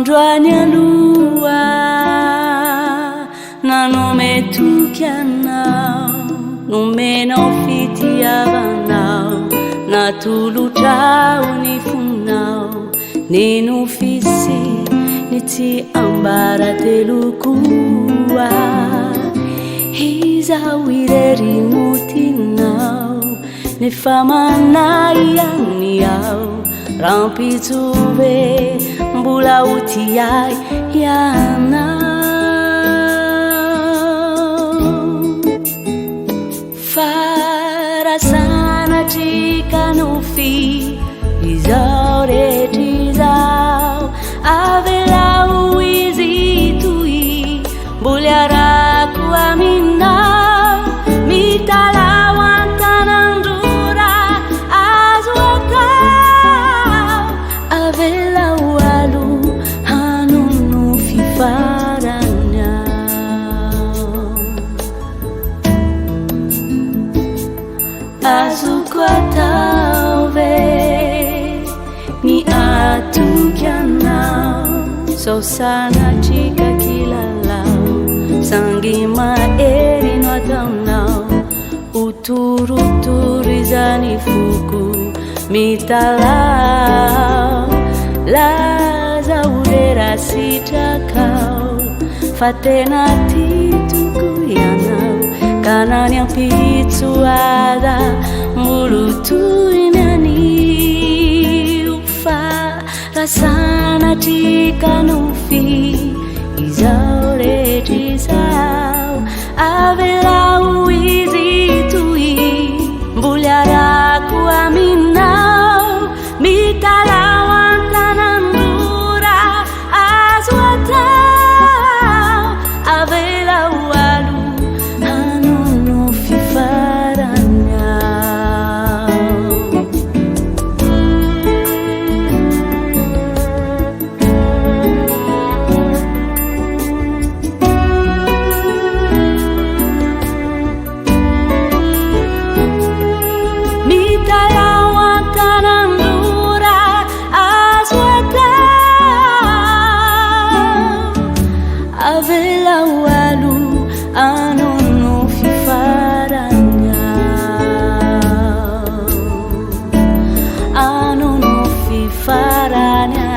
Androanya lua na nome tu kianau nome no fiti avanau na tulu tau ni funau ni no fisi ni ti ambara te lukua hiza wireri mutinau ni famanai aniau rampi tuve mbula utiai yana fara sana jika nufi izau retizau avela uizi tui buliaraku aminau mitalawan kanandura azuatau avela walu hanunu fifaranya azuatau ve ni atukianau so sana jika kilalau sangi maeri no taunau uturuturizani fuku mitalau laza urera sitakau fatena tituku yanau kanan yang pituada mulutu inani ufa rasana jika nufi izau retizau avela uizi tui buliaraku aminau mitalawan kanandura azuatau avela walu hanunu fifaranya mitalawan kanandura azuatau avela walu anunu fifaranya anunu fifaranya